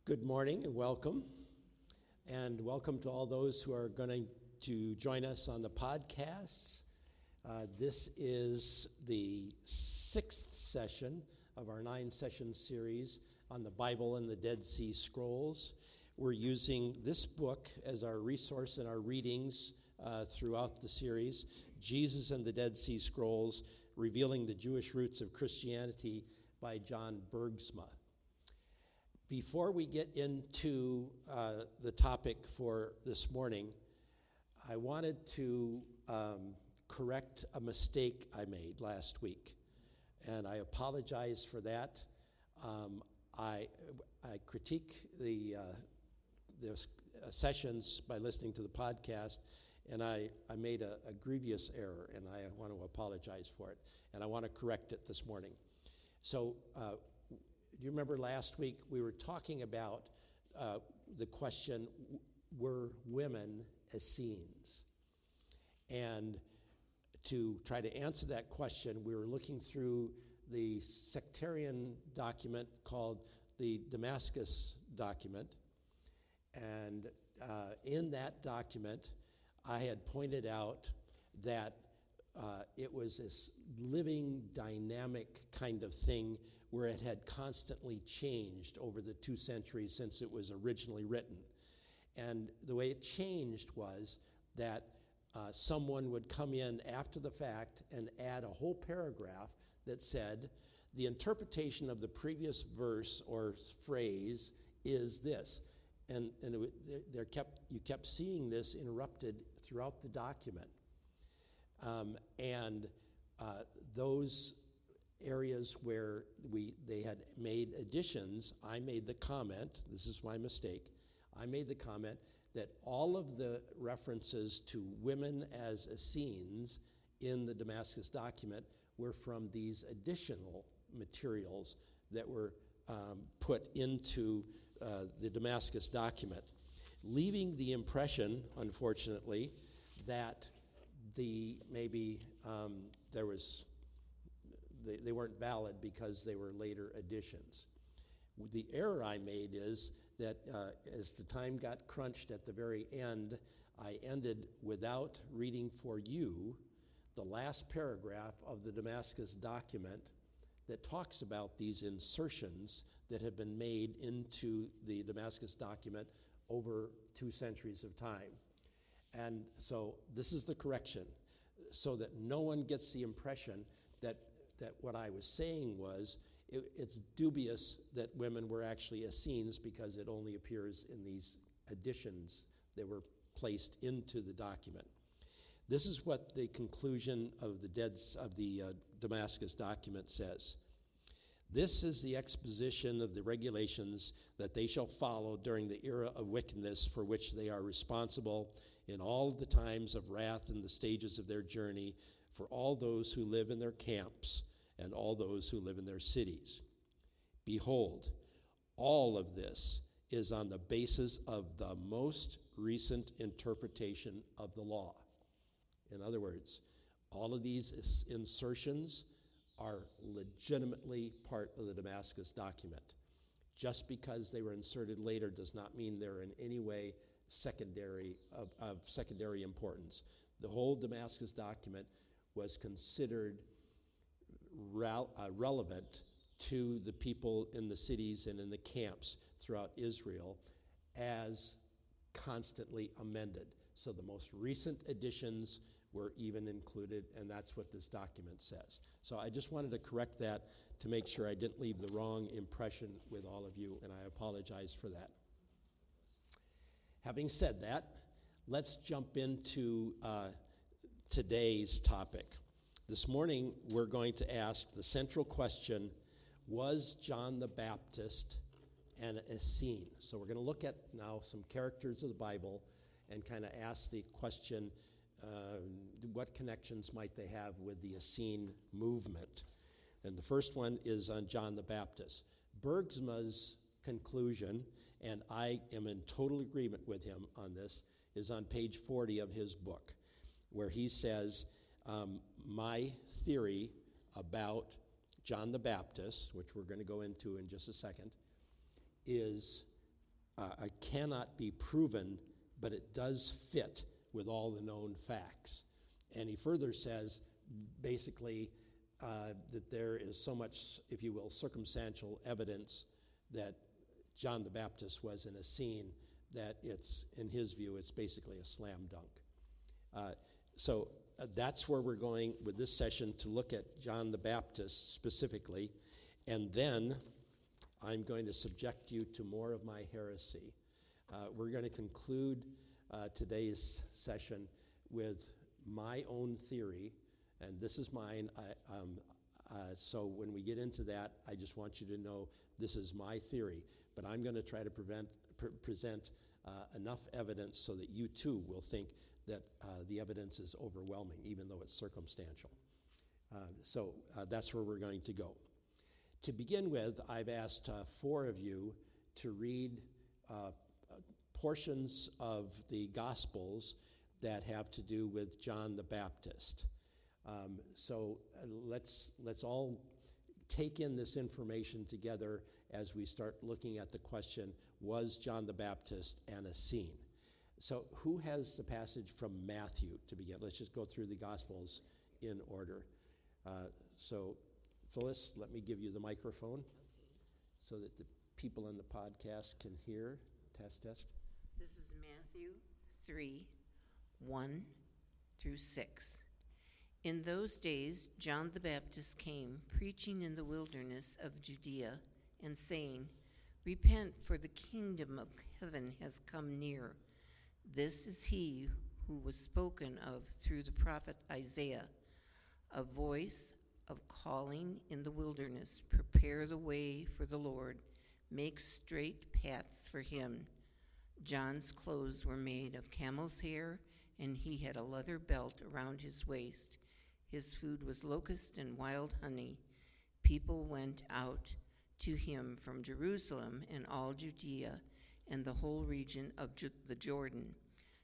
Good morning and welcome. And welcome to all those who are going to join us on the podcasts. This is the 6th session of our 9-session series on the Bible and the Dead Sea Scrolls. We're using this book as our resource in our readings throughout the series, Jesus and the Dead Sea Scrolls, Revealing the Jewish Roots of Christianity by John Bergsma. Before we get into the topic for this morning, I wanted to correct a mistake I made last week, and I apologize for that. I critique the sessions by listening to the podcast, and I made a grievous error, and I want to apologize for it, and I want to correct it this morning. So, do you remember last week we were talking about the question, were women Essenes? And to try to answer that question, we were looking through the sectarian document called the Damascus document. And in that document, I had pointed out that it was this living, dynamic kind of thing where it had constantly changed over the 2 centuries since it was originally written. And the way it changed was that someone would come in after the fact and add a whole paragraph that said, the interpretation of the previous verse or phrase is this. And you kept seeing this interrupted throughout the document. Those areas where they had made additions, I made the comment, this is my mistake, I made the comment that all of the references to women as Essenes in the Damascus document were from these additional materials that were put into the Damascus document, leaving the impression, unfortunately, that they weren't valid because they were later additions. The error I made is that as the time got crunched at the very end, I ended without reading for you the last paragraph of the Damascus document that talks about these insertions that have been made into the Damascus document over 2 centuries of time. And so this is the correction, so that no one gets the impression that what I was saying was it's dubious that women were actually Essenes because it only appears in these additions that were placed into the document. This is what the conclusion of the Damascus document says. This is the exposition of the regulations that they shall follow during the era of wickedness for which they are responsible in all the times of wrath and the stages of their journey for all those who live in their camps and all those who live in their cities. Behold, all of this is on the basis of the most recent interpretation of the law. In other words, all of these insertions are legitimately part of the Damascus document. Just because they were inserted later does not mean they're in any way of secondary importance. The whole Damascus document was considered relevant to the people in the cities and in the camps throughout Israel as constantly amended. So the most recent additions were even included, and that's what this document says. So I just wanted to correct that to make sure I didn't leave the wrong impression with all of you, and I apologize for that. Having said that, let's jump into today's topic. This morning, we're going to ask the central question, was John the Baptist an Essene? So we're going to look at now some characters of the Bible and kind of ask the question, what connections might they have with the Essene movement? And the first one is on John the Baptist. Bergsma's conclusion, and I am in total agreement with him on this, is on page 40 of his book, where he says, my theory about John the Baptist, which we're going to go into in just a second, is cannot be proven, but it does fit with all the known facts. And he further says, basically, that there is so much, if you will, circumstantial evidence that John the Baptist was in a scene that it's, in his view, it's basically a slam dunk. So that's where we're going with this session, to look at John the Baptist specifically, and then I'm going to subject you to more of my heresy. We're going to conclude today's session with my own theory, and this is mine. So when we get into that, I just want you to know this is my theory, but I'm going to try to present enough evidence so that you too will think that the evidence is overwhelming, even though it's circumstantial. So that's where we're going to go. To begin with, I've asked 4 of you to read portions of the Gospels that have to do with John the Baptist. So let's all take in this information together as we start looking at the question, was John the Baptist an Essene? So who has the passage from Matthew to begin? Let's just go through the Gospels in order. So Phyllis, let me give you the microphone so that the people on the podcast can hear. Test. This is Matthew 3, 1 through 6. In those days, John the Baptist came, preaching in the wilderness of Judea, and saying, Repent, for the kingdom of heaven has come near. This is he who was spoken of through the prophet Isaiah, a voice of calling in the wilderness, prepare the way for the Lord, make straight paths for him. John's clothes were made of camel's hair, and he had a leather belt around his waist. His food was locust and wild honey. People went out to him from Jerusalem and all Judea and the whole region of the Jordan.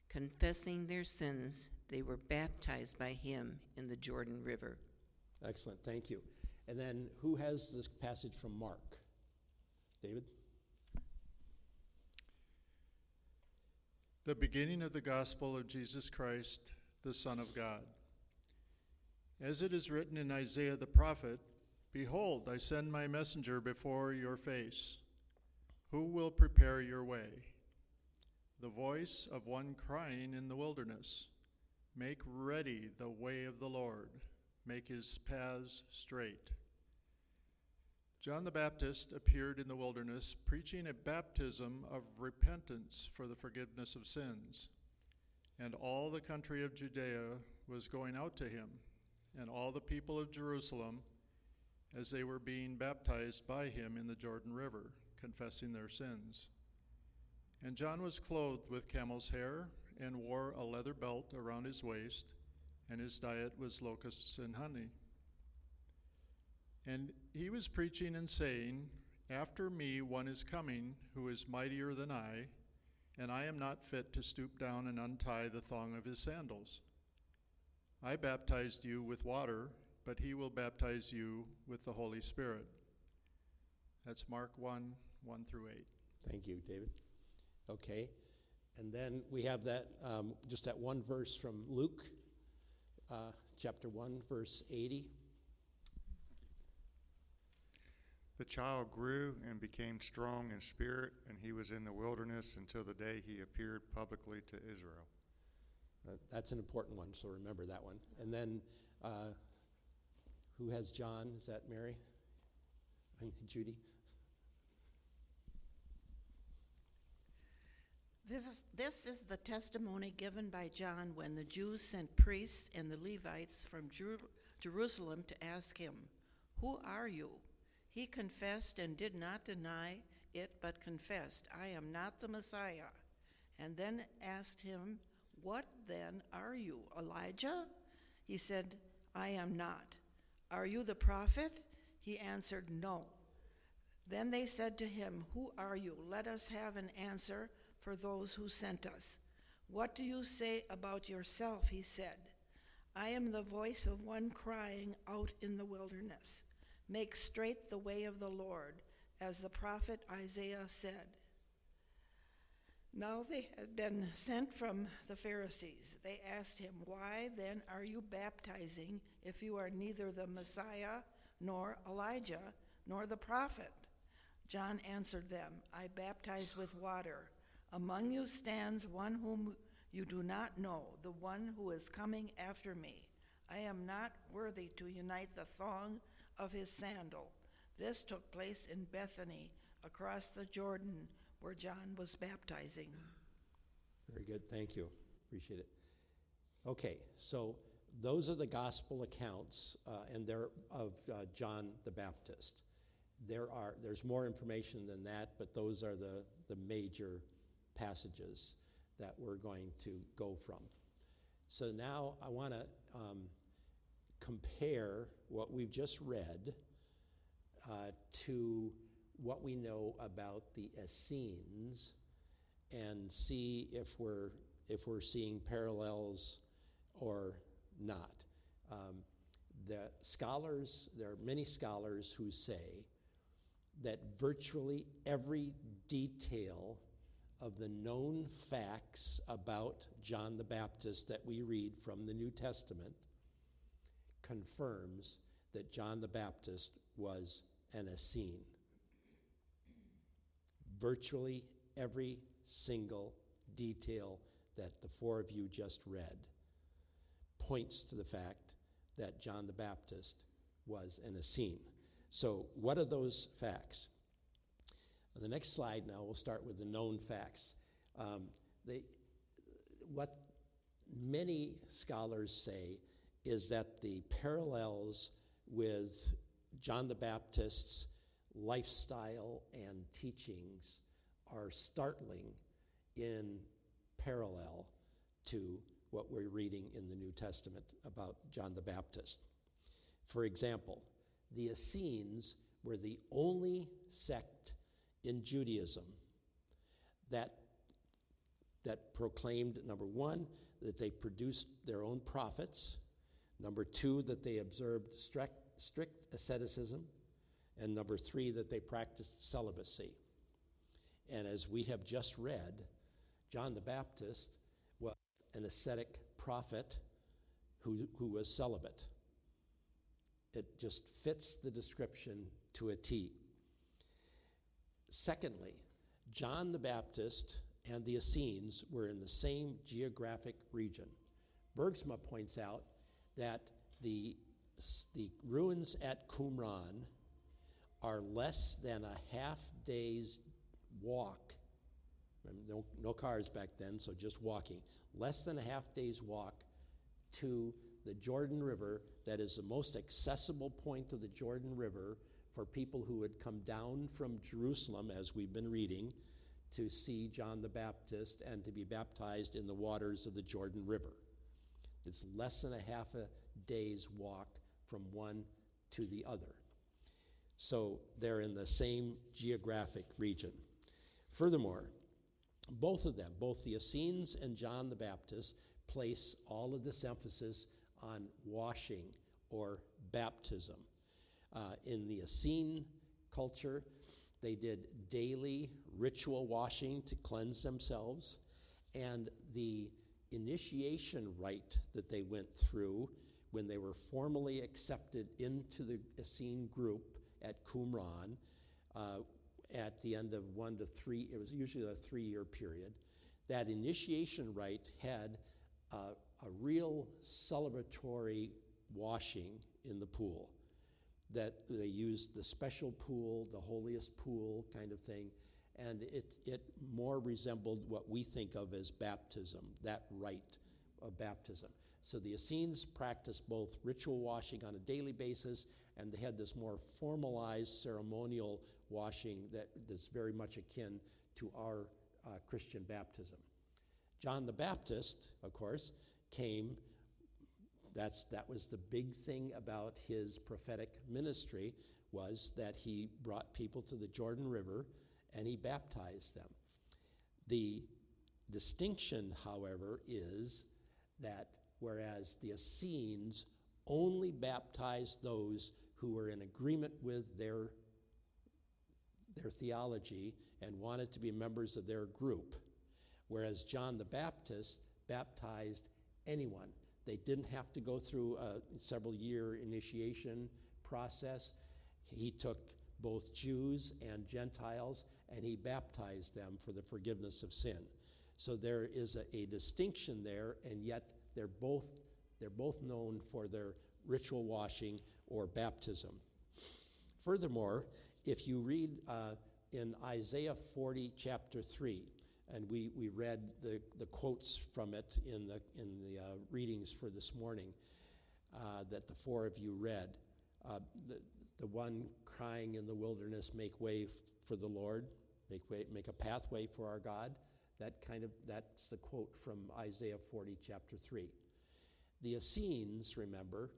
Confessing their sins, they were baptized by him in the Jordan River. Excellent, thank you. And then who has this passage from Mark? David? The beginning of the gospel of Jesus Christ, the Son of God. As it is written in Isaiah the prophet, Behold, I send my messenger before your face, who will prepare your way. The voice of one crying in the wilderness, Make ready the way of the Lord, make his paths straight. John the Baptist appeared in the wilderness, preaching a baptism of repentance for the forgiveness of sins. And all the country of Judea was going out to him, and all the people of Jerusalem, as they were being baptized by him in the Jordan River, confessing their sins. And John was clothed with camel's hair and wore a leather belt around his waist, and his diet was locusts and honey. And he was preaching and saying, After me one is coming who is mightier than I, and I am not fit to stoop down and untie the thong of his sandals. I baptized you with water, but he will baptize you with the Holy Spirit. That's Mark 1, 1 through 8. Thank you, David. Okay, and then we have that, just that one verse from Luke, chapter 1, verse 80. The child grew and became strong in spirit, and he was in the wilderness until the day he appeared publicly to Israel. That's an important one, so remember that one. And then, who has John? Is that Mary? Judy? This is the testimony given by John when the Jews sent priests and the Levites from Jerusalem to ask him, Who are you? He confessed and did not deny it, but confessed, I am not the Messiah. And then asked him, What then are you, Elijah? He said, I am not. Are you the prophet? He answered, No. Then they said to him, Who are you? Let us have an answer for those who sent us. What do you say about yourself? He said. I am the voice of one crying out in the wilderness. Make straight the way of the Lord, as the prophet Isaiah said. Now they had been sent from the Pharisees. They asked him, "Why then are you baptizing if you are neither the Messiah, nor Elijah, nor the prophet?" John answered them, "I baptize with water. Among you stands one whom you do not know, the one who is coming after me. I am not worthy to unite the thong of his sandal." This took place in Bethany, across the Jordan, where John was baptizing. Very good, thank you, appreciate it. Okay, so those are the gospel accounts, and they're of John the Baptist. There's more information than that, but those are the major passages that we're going to go from. So now I want to compare what we've just read to what we know about the Essenes and see if we're seeing parallels or not. There are many scholars who say that virtually every detail of the known facts about John the Baptist that we read from the New Testament confirms that John the Baptist was an Essene. Virtually every single detail that the four of you just read points to the fact that John the Baptist was an Essene. So what are those facts? On the next slide now, we'll start with the known facts. What many scholars say is that the parallels with John the Baptist's lifestyle and teachings are startling in parallel to what we're reading in the New Testament about John the Baptist. For example, the Essenes were the only sect in Judaism that proclaimed, number one, that they produced their own prophets, number two, that they observed strict asceticism, and number three, that they practiced celibacy. And as we have just read, John the Baptist was an ascetic prophet who was celibate. It just fits the description to a T. Secondly, John the Baptist and the Essenes were in the same geographic region. Bergsma points out that the ruins at Qumran are less than a half day's walk. No cars back then, so just walking. Less than a half day's walk to the Jordan River, that is the most accessible point of the Jordan River for people who had come down from Jerusalem, as we've been reading, to see John the Baptist and to be baptized in the waters of the Jordan River. It's less than a half a day's walk from one to the other. So they're in the same geographic region. Furthermore, both of them, both the Essenes and John the Baptist, place all of this emphasis on washing or baptism. In the Essene culture, they did daily ritual washing to cleanse themselves, and the initiation rite that they went through when they were formally accepted into the Essene group at Qumran at the end of 1 to 3, it was usually a 3-year period. That initiation rite had a real celebratory washing in the pool, that they used the special pool, the holiest pool kind of thing, and it more resembled what we think of as baptism, that rite of baptism. So the Essenes practiced both ritual washing on a daily basis, and they had this more formalized ceremonial washing that's very much akin to our Christian baptism. John the Baptist, of course, came. That was the big thing about his prophetic ministry, was that he brought people to the Jordan River and he baptized them. The distinction, however, is that whereas the Essenes only baptized those who were in agreement with their theology and wanted to be members of their group, whereas John the Baptist baptized anyone. They didn't have to go through a several-year initiation process. He took both Jews and Gentiles, and he baptized them for the forgiveness of sin. So there is a distinction there, and yet they're both known for their ritual washing or baptism. Furthermore, if you read in Isaiah 40, chapter 3, and we read the quotes from it in the readings for this morning that the four of you read. The one crying in the wilderness, make way for the Lord, make a pathway for our God. That's the quote from Isaiah 40, chapter 3. The Essenes, remember,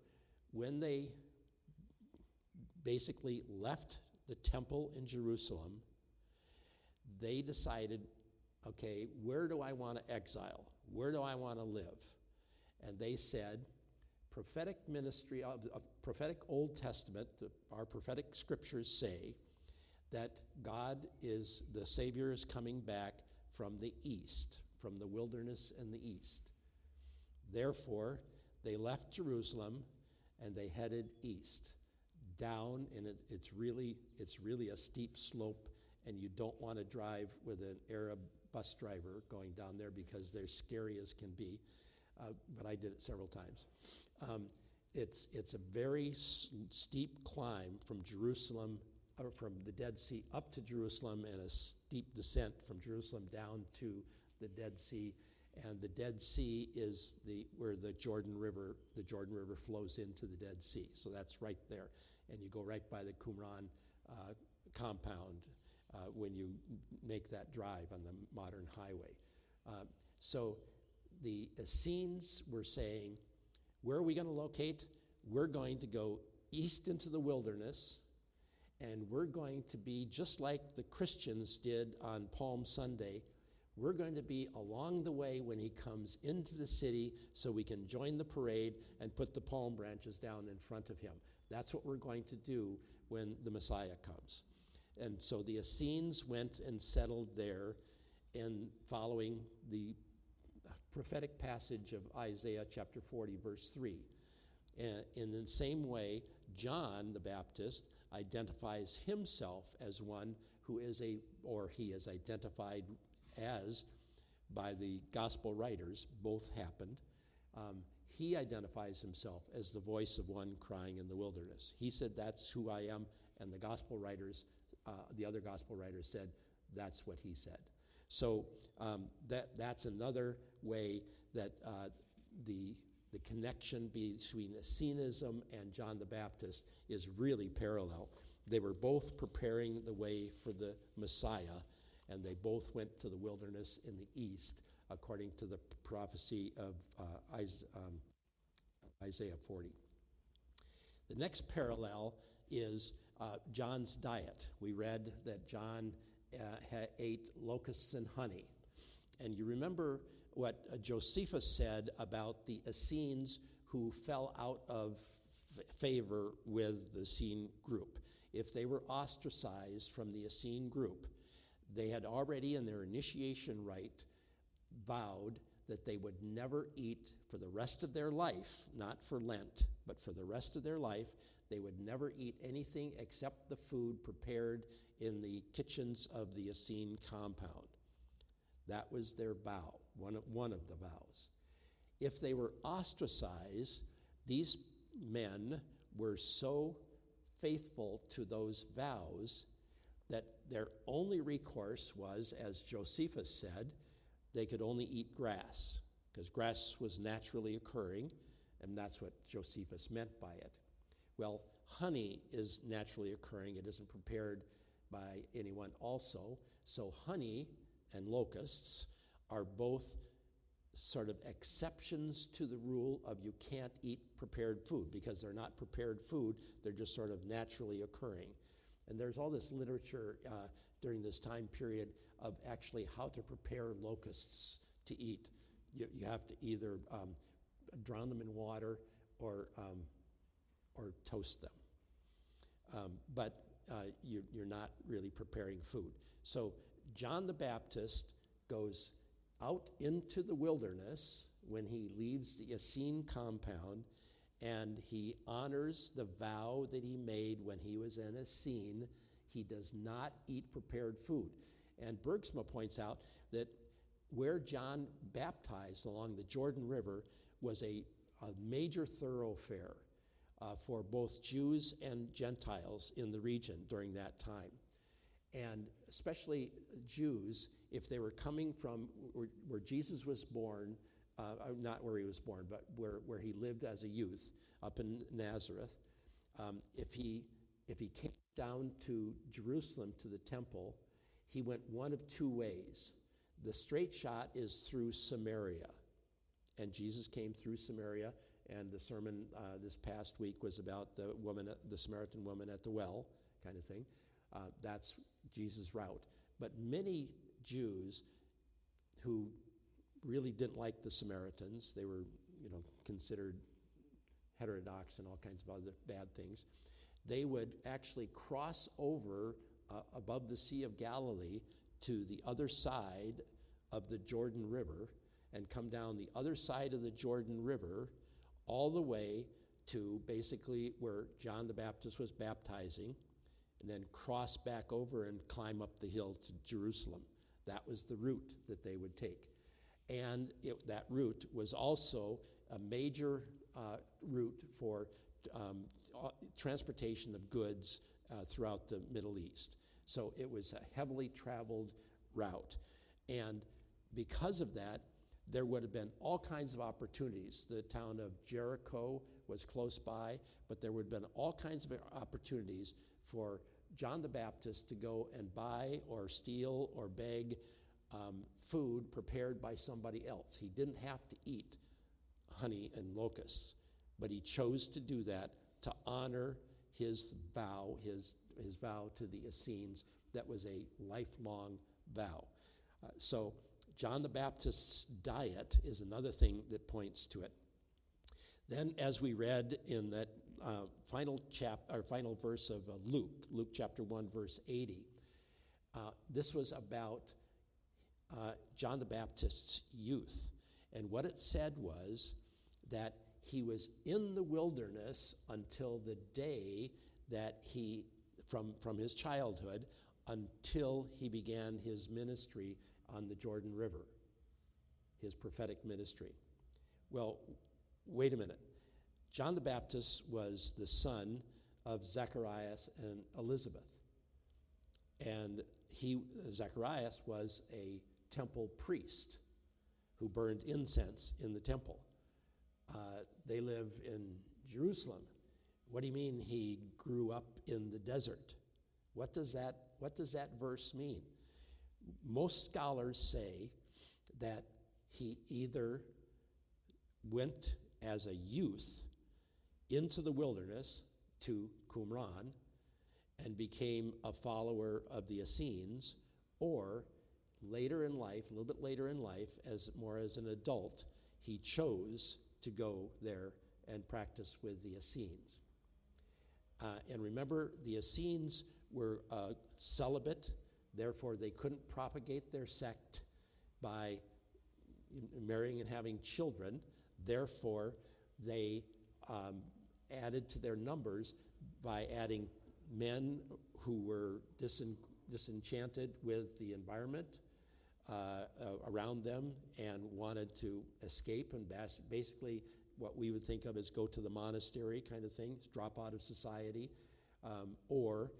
when they basically left the temple in Jerusalem, they decided, okay, where do I want to exile? Where do I want to live? And they said, prophetic ministry of prophetic Old Testament, our prophetic scriptures say that the Savior is coming back from the east, from the wilderness in the east. Therefore, they left Jerusalem and they headed east, down, and it's really a steep slope, and you don't want to drive with an Arab bus driver going down there because they're scary as can be. But I did it several times. It's a very steep climb from Jerusalem, or from the Dead Sea up to Jerusalem, and a steep descent from Jerusalem down to the Dead Sea. And the Dead Sea is where the Jordan River flows into the Dead Sea. So that's right there. And you go right by the Qumran compound when you make that drive on the modern highway. So the Essenes were saying, where are we going to locate? We're going to go east into the wilderness, and we're going to be just like the Christians did on Palm Sunday. We're going to be along the way when he comes into the city so we can join the parade and put the palm branches down in front of him. That's what we're going to do when the Messiah comes. And so the Essenes went and settled there, and following the prophetic passage of Isaiah chapter 40, verse 3. And in the same way, John the Baptist identifies himself as one who he is identified as by the gospel writers, both happened. He identifies himself as the voice of one crying in the wilderness. He said, that's who I am, and the gospel writers, the other gospel writers said, that's what he said. So that's another way that the connection between Essenism and John the Baptist is really parallel. They were both preparing the way for the Messiah, and they both went to the wilderness in the east, according to the prophecy of Isaiah 40. The next parallel is John's diet. We read that John ate locusts and honey. And you remember what Josephus said about the Essenes who fell out of favor with the Essene group. If they were ostracized from the Essene group, they had already in their initiation rite vowed that they would never eat for the rest of their life, not for Lent, but for the rest of their life, they would never eat anything except the food prepared in the kitchens of the Essene compound. That was their vow, one of the vows. If they were ostracized, these men were so faithful to those vows that their only recourse was, as Josephus said, they could only eat grass, because grass was naturally occurring, and that's what Josephus meant by it. Well, honey is naturally occurring. It isn't prepared by anyone also. So honey and locusts are both sort of exceptions to the rule of you can't eat prepared food, because they're not prepared food, they're just sort of naturally occurring. And there's all this literature during this time period of actually how to prepare locusts to eat. You have to either drown them in water or toast them. But you're not really preparing food. So John the Baptist goes out into the wilderness when he leaves the Essene compound, and he honors the vow that he made when he was in Essene. He does not eat prepared food. And Bergsma points out that where John baptized along the Jordan River was a major thoroughfare for both Jews and Gentiles in the region during that time. And especially Jews, if they were coming from where Jesus was born, not where he was born, but where he lived as a youth, up in Nazareth, if he came down to Jerusalem to the temple, he went one of two ways. The straight shot is through Samaria, and Jesus came through Samaria, and the sermon this past week was about the Samaritan woman at the well, kind of thing. That's Jesus' route. But many Jews who really didn't like the Samaritans, they were, considered heterodox and all kinds of other bad things, they would actually cross over above the Sea of Galilee to the other side of the Jordan River and come down the other side of the Jordan River all the way to basically where John the Baptist was baptizing, and then cross back over and climb up the hill to Jerusalem. That was the route that they would take. And that route was also a major route for transportation of goods throughout the Middle East. So it was a heavily traveled route. And because of that, there would have been all kinds of opportunities. The town of Jericho was close by, but there would have been all kinds of opportunities for John the Baptist to go and buy or steal or beg food prepared by somebody else. He didn't have to eat honey and locusts, but he chose to do that to honor his vow, his vow to the Essenes. That was a lifelong vow. So John the Baptist's diet is another thing that points to it. Then, as we read in that final verse of Luke chapter 1, verse 80, this was about John the Baptist's youth. And what it said was that he was in the wilderness until the day that from his childhood, until he began his ministry on the Jordan River, his prophetic ministry. Well, wait a minute. John the Baptist was the son of Zacharias and Elizabeth. And Zacharias was a temple priest who burned incense in the temple. They live in Jerusalem. What do you mean he grew up in the desert? What does that verse mean? Most scholars say that he either went as a youth into the wilderness to Qumran and became a follower of the Essenes, or later in life, a little bit later in life, as an adult, he chose to go there and practice with the Essenes. And remember, the Essenes were celibate, therefore they couldn't propagate their sect by marrying and having children. Therefore, they added to their numbers by adding men who were disenchanted with the environment around them and wanted to escape and basically what we would think of as go to the monastery kind of thing, drop out of society, or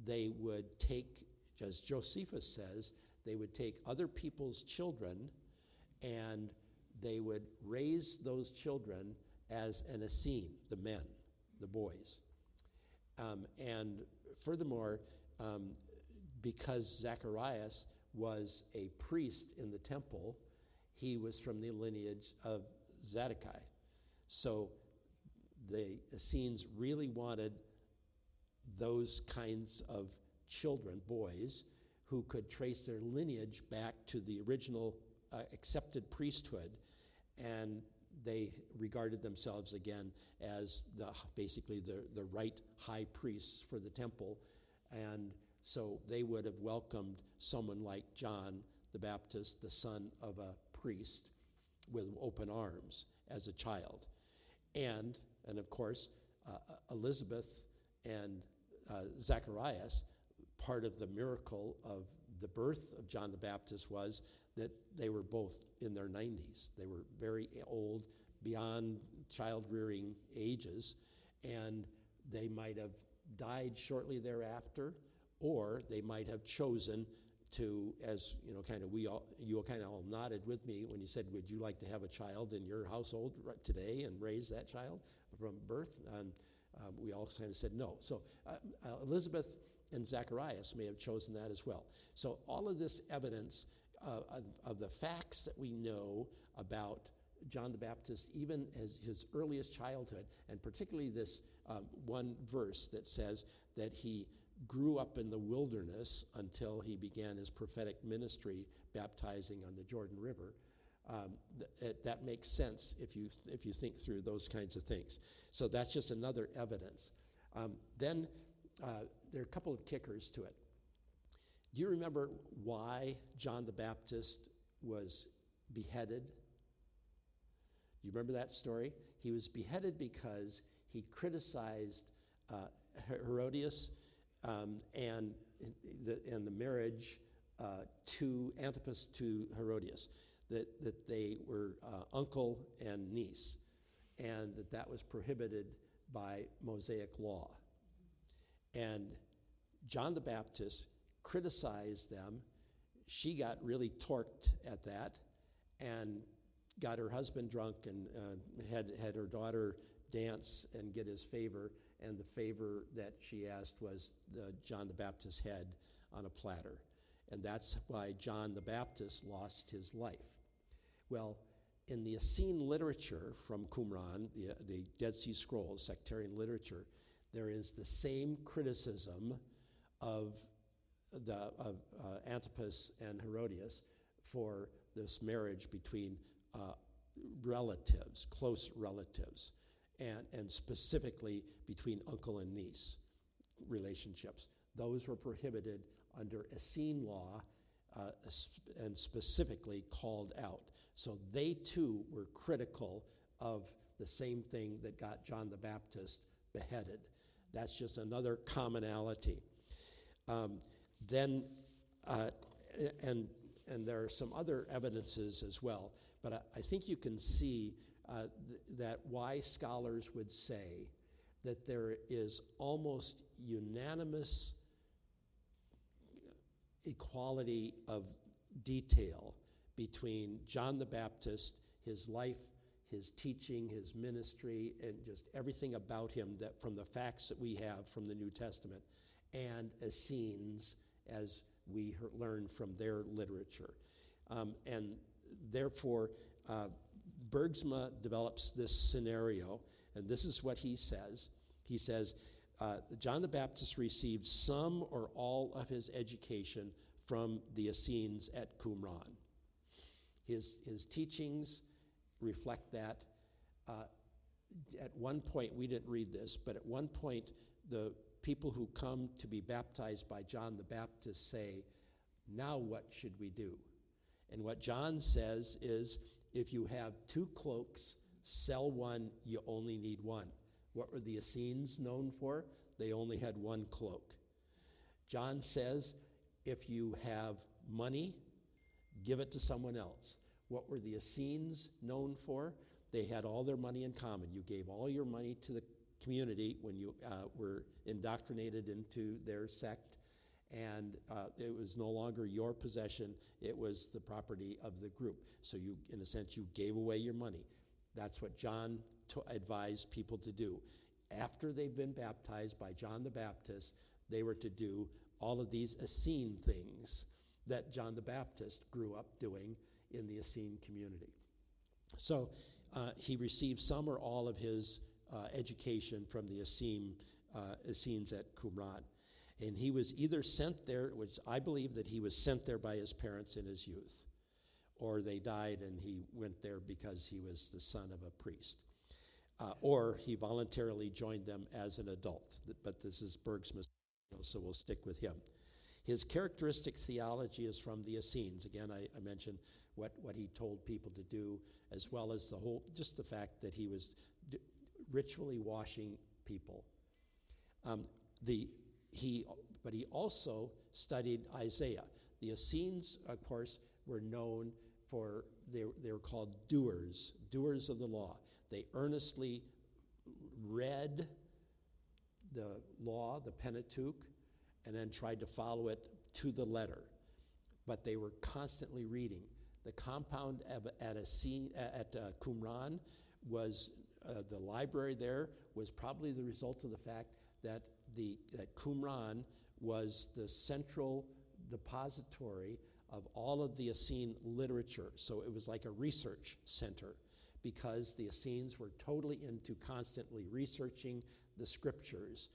they would take, as Josephus says, they would take other people's children and they would raise those children as an Essene, the men, the boys. And furthermore, because Zacharias was a priest in the temple, he was from the lineage of Zadokah. So the Essenes really wanted those kinds of children, boys, who could trace their lineage back to the original accepted priesthood, and they regarded themselves again as basically the right high priests for the temple, and so they would have welcomed someone like John the Baptist the son of a priest with open arms as a child. And of course, Elizabeth and Zacharias, part of the miracle of the birth of John the Baptist was that they were both in their 90s. They were very old, beyond child-rearing ages, and they might have died shortly thereafter, or they might have chosen to, as you know, you kind of all nodded with me when you said, would you like to have a child in your household today and raise that child from birth? And we all kind of said no. So Elizabeth and Zacharias may have chosen that as well. So all of this evidence of the facts that we know about John the Baptist, even as his earliest childhood, and particularly this one verse that says that he grew up in the wilderness until he began his prophetic ministry, baptizing on the Jordan River. That makes sense if you think through those kinds of things. So that's just another evidence. Then there are a couple of kickers to it. Do you remember why John the Baptist was beheaded? Do you remember that story? He was beheaded because he criticized Herodias and the marriage to Antipas to Herodias, that they were uncle and niece, and that was prohibited by Mosaic law. And John the Baptist criticized them. She got really torqued at that and got her husband drunk and had her daughter dance and get his favor, and the favor that she asked was John the Baptist's head on a platter. And that's why John the Baptist lost his life. Well, in the Essene literature from Qumran, the Dead Sea Scrolls, sectarian literature, there is the same criticism of Antipas and Herodias for this marriage between relatives, close relatives, and specifically between uncle and niece relationships. Those were prohibited under Essene law and specifically called out. So they too were critical of the same thing that got John the Baptist beheaded. That's just another commonality. And there are some other evidences as well, but I think you can see that why scholars would say that there is almost unanimous equality of detail between John the Baptist, his life, his teaching, his ministry, and just everything about him that from the facts that we have from the New Testament, and Essenes, as we learn from their literature. And therefore, Bergsma develops this scenario, and this is what he says. He says, John the Baptist received some or all of his education from the Essenes at Qumran. His teachings reflect that. At one point, we didn't read this, but at one point, the people who come to be baptized by John the Baptist say, now what should we do? And what John says is, if you have 2 cloaks, sell one, you only need one. What were the Essenes known for? They only had 1 cloak. John says, if you have money, give it to someone else. What were the Essenes known for? They had all their money in common. You gave all your money to the community when you were indoctrinated into their sect, and it was no longer your possession, it was the property of the group. So you, in a sense, you gave away your money. That's what John advised people to do. After they've been baptized by John the Baptist, they were to do all of these Essene things that John the Baptist grew up doing in the Essene community. So he received some or all of his education from the Essenes at Qumran. And he was either sent there, which I believe that he was sent there by his parents in his youth, or they died and he went there because he was the son of a priest. Or he voluntarily joined them as an adult. But this is Bergsma, so we'll stick with him. His characteristic theology is from the Essenes. Again, I mentioned what he told people to do, as well as just the fact that he was ritually washing people. But he also studied Isaiah. The Essenes, of course, were known for, they were called doers of the law. They earnestly read the law, the Pentateuch, and then tried to follow it to the letter. But they were constantly reading. The compound at Qumran was, the library there was probably the result of the fact that Qumran was the central depository of all of the Essene literature. So it was like a research center, because the Essenes were totally into constantly researching the scriptures.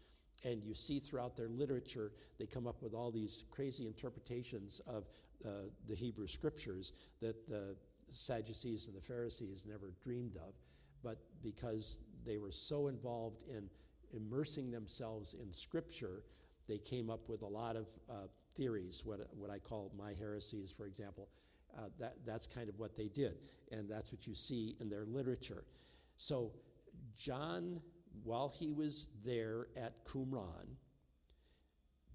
And you see throughout their literature, they come up with all these crazy interpretations of the Hebrew scriptures that the Sadducees and the Pharisees never dreamed of. But because they were so involved in immersing themselves in scripture, they came up with a lot of theories, what I call my heresies, for example. That's kind of what they did, and that's what you see in their literature. So John, while he was there at Qumran,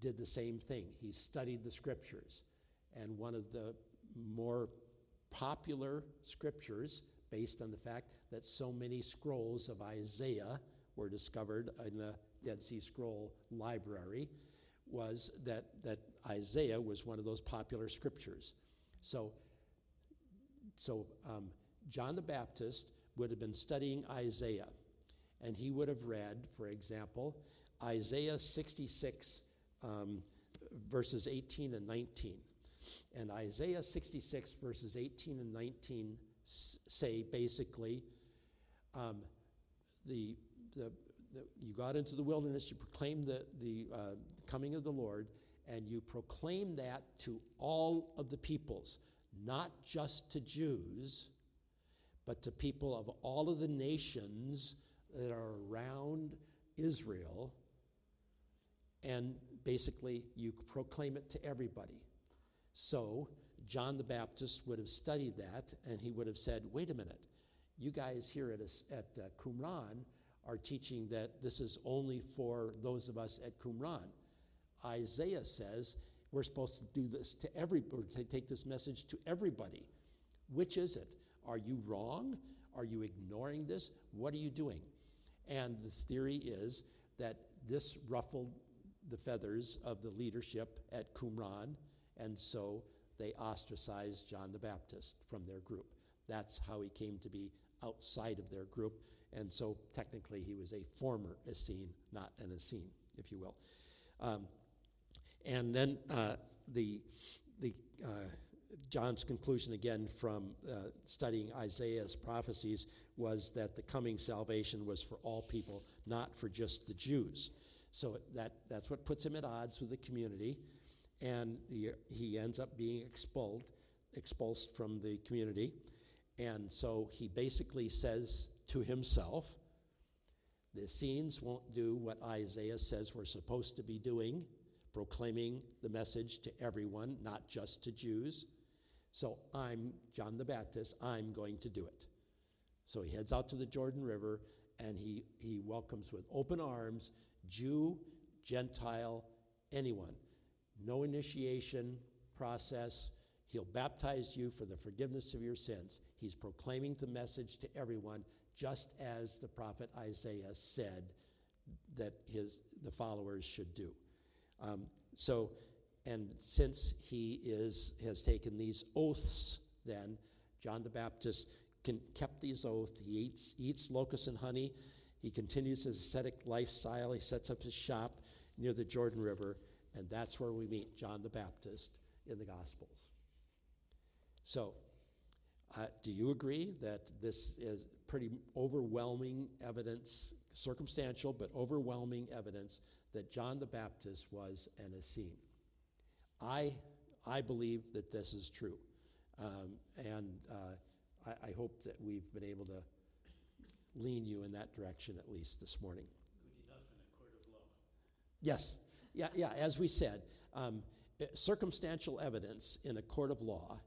did the same thing. He studied the scriptures, and one of the more popular scriptures, based on the fact that so many scrolls of Isaiah were discovered in the Dead Sea Scroll Library, was that Isaiah was one of those popular scriptures. So John the Baptist would have been studying Isaiah, and he would have read, for example, Isaiah 66, verses 18 and 19. And Isaiah 66, verses 18 and 19 say basically, you got into the wilderness, you proclaimed the coming of the Lord, and you proclaim that to all of the peoples, not just to Jews, but to people of all of the nations that are around Israel. And basically, you proclaim it to everybody. So John the Baptist would have studied that, and he would have said, wait a minute, you guys here at Qumran are teaching that this is only for those of us at Qumran. Isaiah says we're supposed to do this to everybody, to take this message to everybody. Which is it? Are you wrong? Are you ignoring this? What are you doing? And the theory is that this ruffled the feathers of the leadership at Qumran, and so they ostracized John the Baptist from their group. That's how he came to be outside of their group, and so technically he was a former Essene, not an Essene, if you will. And then John's conclusion again from studying Isaiah's prophecies was that the coming salvation was for all people, not for just the Jews. So that's what puts him at odds with the community, and he ends up being expulsed from the community. And so he basically says to himself, the Essenes won't do what Isaiah says we're supposed to be doing, proclaiming the message to everyone, not just to Jews. So I'm John the Baptist, I'm going to do it. So he heads out to the Jordan River, and he welcomes with open arms Jew, Gentile, anyone. No initiation process. He'll baptize you for the forgiveness of your sins. He's proclaiming the message to everyone, just as the prophet Isaiah said that the followers should do. And since he has taken these oaths, then John the Baptist kept these oaths. He eats locusts and honey. He continues his ascetic lifestyle. He sets up his shop near the Jordan River, and that's where we meet John the Baptist in the Gospels. So, do you agree that this is pretty overwhelming evidence, circumstantial but overwhelming evidence, that John the Baptist was an Essene? I believe that this is true, and I hope that we've been able to lean you in that direction at least this morning. Good enough in a court of law. Yes, yeah. As we said, circumstantial evidence in a court of law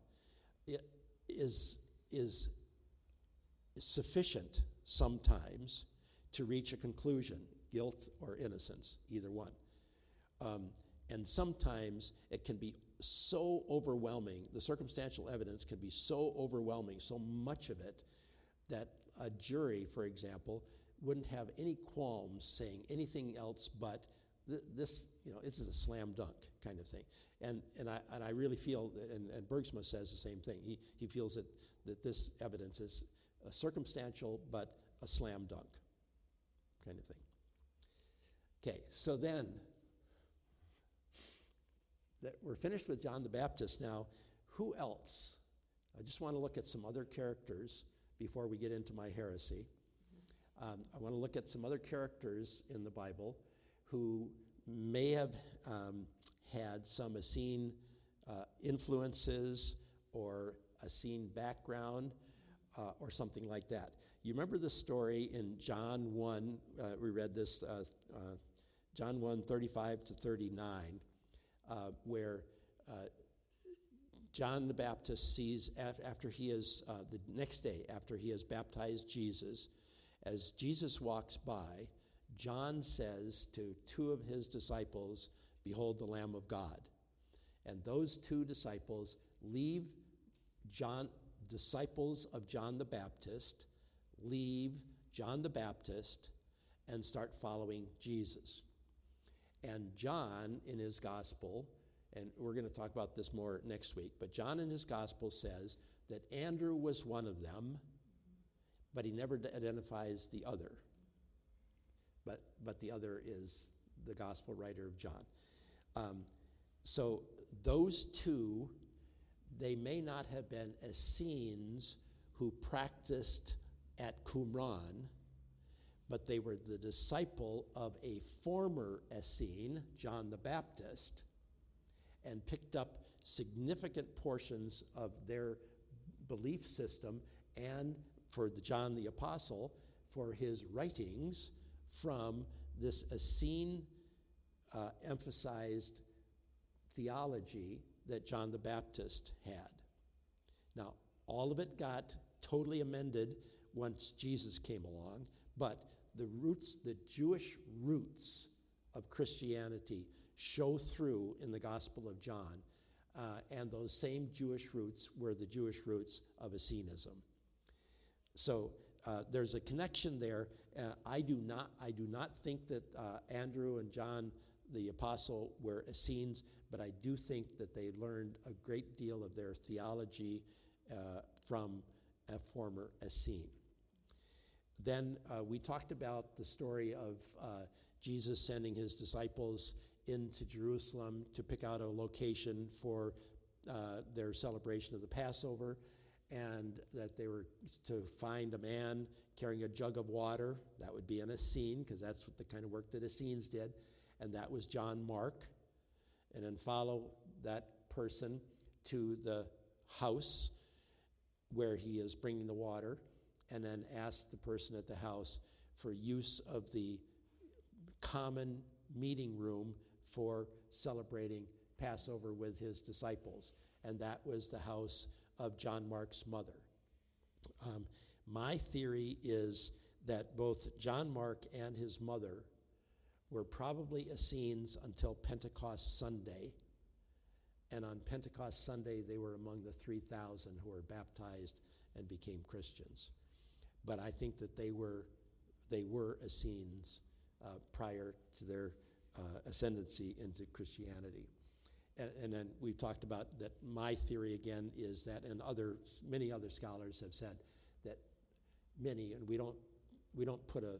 is sufficient sometimes to reach a conclusion, guilt or innocence, either one. And sometimes it can be so overwhelming, the circumstantial evidence can be so overwhelming, so much of it, that a jury, for example, wouldn't have any qualms saying anything else but this is a slam dunk kind of thing. And I really feel, and Bergsma says the same thing, he feels that this evidence is a circumstantial but a slam dunk kind of thing. Okay, so then, that we're finished with John the Baptist now, who else? I just want to look at some other characters before we get into my heresy. I want to look at some other characters in the Bible who may have had some Essene influences or Essene background or something like that. You remember the story in John 1, we read this, John 1, 35 to 39, where John the Baptist sees, after he is, the next day, after he has baptized Jesus, as Jesus walks by, John says to two of his disciples, "Behold the Lamb of God." And those two disciples leave disciples of John the Baptist, leave John the Baptist, and start following Jesus. And John, in his gospel, and we're going to talk about this more next week, but John in his gospel says that Andrew was one of them, but he never identifies the other. But the other is the gospel writer of John. So those two, they may not have been Essenes who practiced at Qumran, but they were the disciple of a former Essene, John the Baptist, and picked up significant portions of their belief system, and for John the Apostle, for his writings from this Essene emphasized theology that John the Baptist had. Now, all of it got totally amended once Jesus came along, but the roots, the Jewish roots of Christianity show through in the Gospel of John, and those same Jewish roots were the Jewish roots of Essenism. So there's a connection there. I do not think that Andrew and John the Apostle were Essenes, but I do think that they learned a great deal of their theology from a former Essene. Then we talked about the story of Jesus sending his disciples into Jerusalem to pick out a location for their celebration of the Passover, and that they were to find a man carrying a jug of water. That would be an Essene, because that's what the kind of work that Essenes did, and that was John Mark. And then follow that person to the house where he is bringing the water, and then ask the person at the house for use of the common meeting room for celebrating Passover with his disciples. And that was the house of John Mark's mother. My theory is that both John Mark and his mother were probably Essenes until Pentecost Sunday. And on Pentecost Sunday, they were among the 3,000 who were baptized and became Christians. But I think that they were Essenes prior to their ascendancy into Christianity. And then we've talked about that. My theory again is that, and many other scholars have said that many, and we don't put a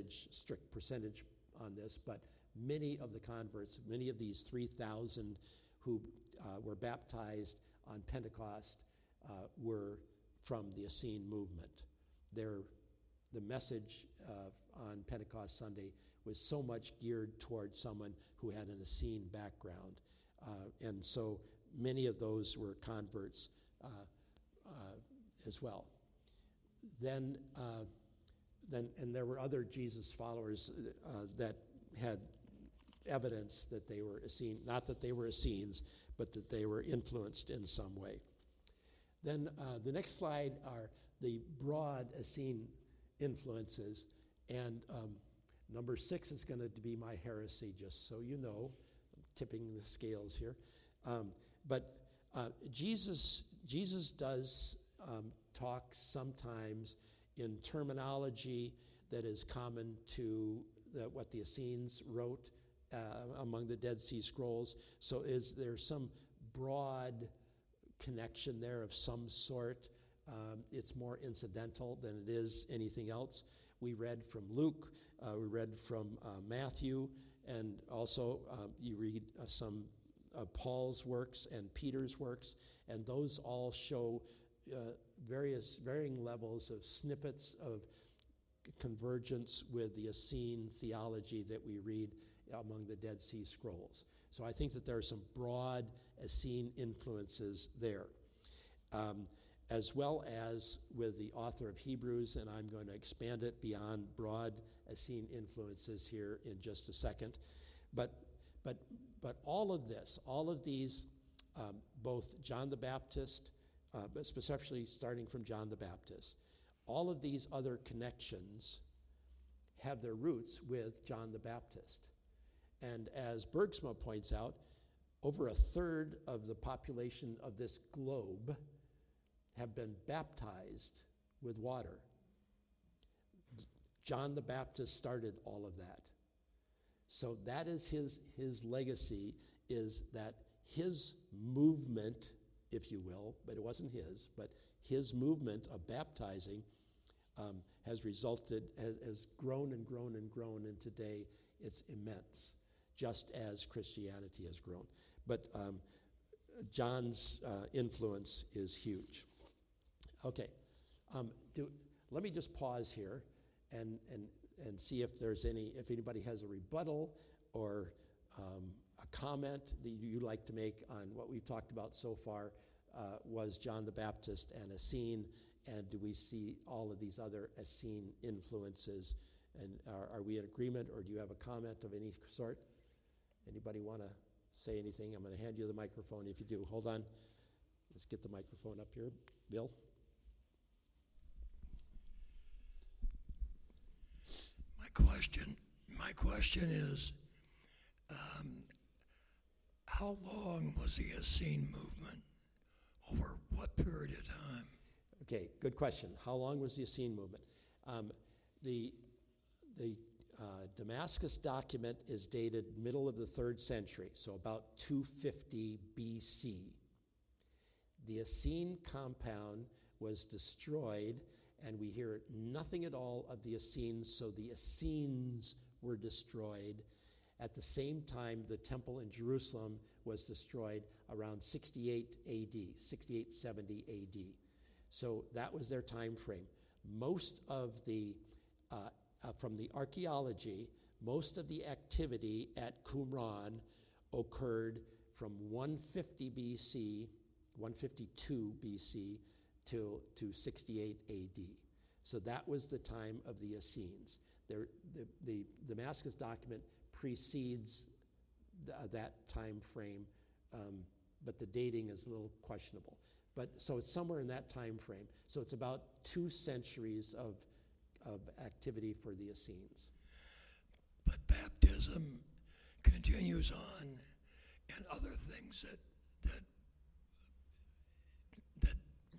strict percentage on this, but many of the converts, many of these 3,000 who were baptized on Pentecost were from the Essene movement. The message on Pentecost Sunday was so much geared toward someone who had an Essene background. And so many of those were converts as well. Then there were other Jesus followers that had evidence that they were Essene, not that they were Essenes, but that they were influenced in some way. Then the next slide are the broad Essene influences, and number 6 is going to be my heresy, just so you know. I'm tipping the scales here. But Jesus does talk sometimes in terminology that is common to what the Essenes wrote among the Dead Sea Scrolls. So is there some broad connection there of some sort? It's more incidental than it is anything else. We read from Luke, we read from Matthew, and also you read some of Paul's works and Peter's works, and those all show varying levels of snippets of convergence with the Essene theology that we read among the Dead Sea Scrolls. So I think that there are some broad Essene influences there, as well as with the author of Hebrews, and I'm going to expand it beyond broad Essene influences here in just a second. But all of this, all of these, both John the Baptist, especially starting from John the Baptist, all of these other connections have their roots with John the Baptist. And as Bergsma points out, over a third of the population of this globe have been baptized with water. John the Baptist started all of that. So that is his legacy, is that his movement, if you will, but it wasn't his, but his movement of baptizing has grown and grown and grown, and today it's immense, just as Christianity has grown. But John's influence is huge. Okay, let me just pause here and see if anybody has a rebuttal or a comment that you'd like to make on what we've talked about so far. Was John the Baptist an Essene, and do we see all of these other Essene influences? And are we in agreement, or do you have a comment of any sort? Anybody want to say anything? I'm going to hand you the microphone if you do. Hold on. Let's get the microphone up here. Bill? My question is, how long was the Essene movement? Over what period of time? Okay, good question. How long was the Essene movement? The Damascus document is dated middle of the 3rd century, so about 250 BC. The Essene compound was destroyed, and we hear nothing at all of the Essenes, so the Essenes were destroyed. At the same time, the temple in Jerusalem was destroyed around 68 AD, 6870 AD. So that was their time frame. Most of the, from the archaeology, most of the activity at Qumran occurred from 150 BC, 152 BC to 68 AD. So that was the time of the Essenes. The Damascus document precedes that time frame, but the dating is a little questionable. But so it's somewhere in that time frame. So it's about 2 centuries of activity for the Essenes. But baptism continues on, and other things that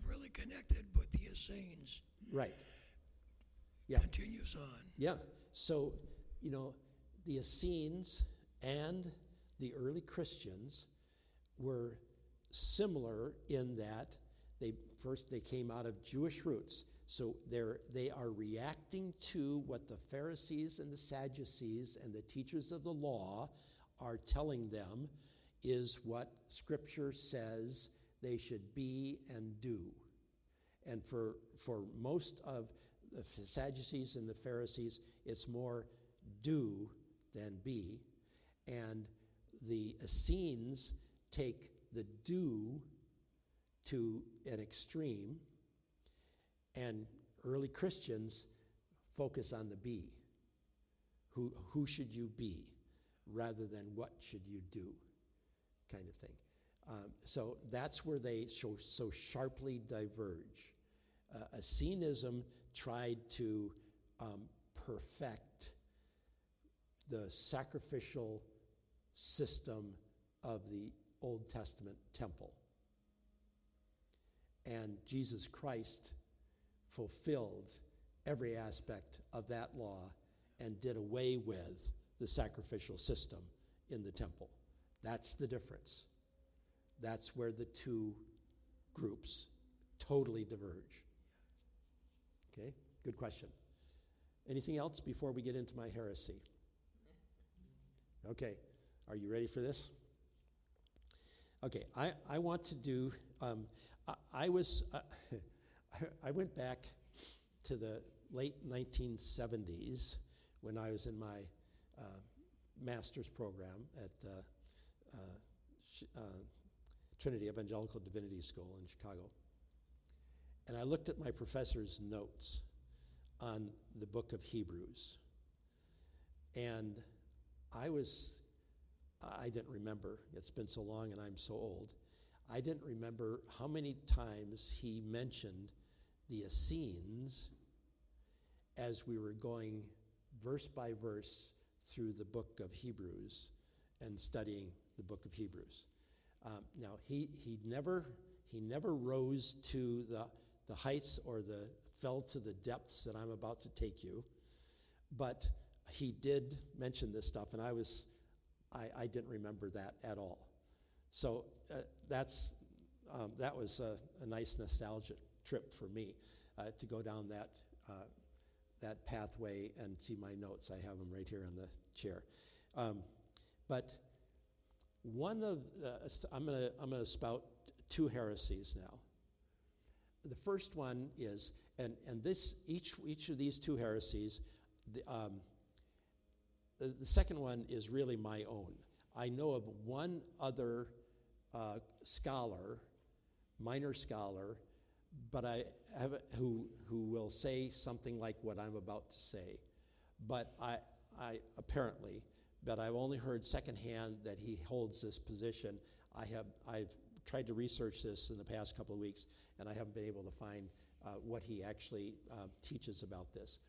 really connected with the Essenes. Right. Yeah. Continues on. Yeah. So, the Essenes and the early Christians were similar in that they came out of Jewish roots. So they are reacting to what the Pharisees and the Sadducees and the teachers of the law are telling them is what Scripture says they should be and do. And for most of the Sadducees and the Pharisees, it's more do than be. And the Essenes take the do to an extreme, and early Christians focus on the be. Who should you be? rather than what should you do kind of thing. So that's where they so sharply diverge. Essenism tried to perfect the sacrificial system of the Old Testament temple. And Jesus Christ fulfilled every aspect of that law and did away with the sacrificial system in the temple. That's the difference. That's where the two groups totally diverge. Okay, good question. Anything else before we get into my heresy? Okay, are you ready for this? Okay, I want to do, I went back to the late 1970s when I was in my master's program at Trinity Evangelical Divinity School in Chicago. And I looked at my professor's notes on the book of Hebrews. And I didn't remember, it's been so long and I'm so old, I didn't remember how many times he mentioned the Essenes as we were going verse by verse through the book of Hebrews and studying the book of Hebrews. Now, he never rose to the heights or fell to the depths that I'm about to take you, but he did mention this stuff, and I didn't remember that at all. So that was a nice nostalgic trip for me to go down that pathway and see my notes. I have them right here on the chair. But one of I'm gonna spout two heresies now. The first one is, and this each of these two heresies, the second one is really my own. I know of one other scholar, minor scholar, but who will say something like what I'm about to say. But but I've only heard secondhand that he holds this position. I've tried to research this in the past couple of weeks, and I haven't been able to find what he actually teaches about this.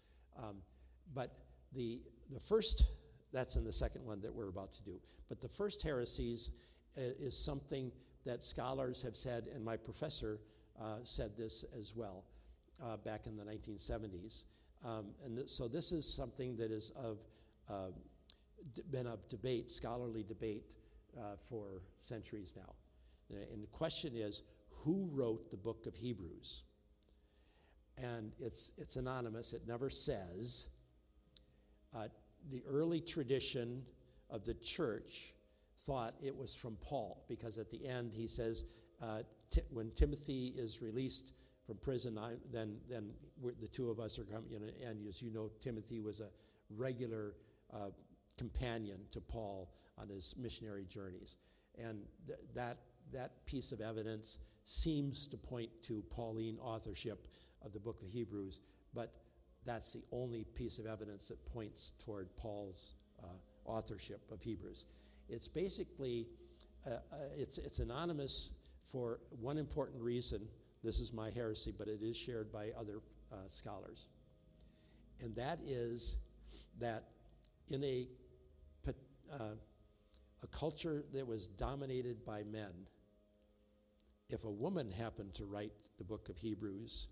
But the first, that's in the second one that we're about to do. But the first heresies is something that scholars have said, and my professor said this as well back in the 1970s. So this is something that is been of debate, scholarly debate, for centuries now. And the question is, who wrote the book of Hebrews? And it's anonymous. It never says. The early tradition of the church thought it was from Paul, because at the end he says, when Timothy is released from prison, then the two of us are coming. And as you know, Timothy was a regular companion to Paul on his missionary journeys, and that piece of evidence seems to point to Pauline authorship of the book of Hebrews, but that's the only piece of evidence that points toward Paul's authorship of Hebrews. It's basically, it's anonymous for one important reason. This is my heresy, but it is shared by other scholars. And that is that in a culture that was dominated by men, if a woman happened to write the book of Hebrews,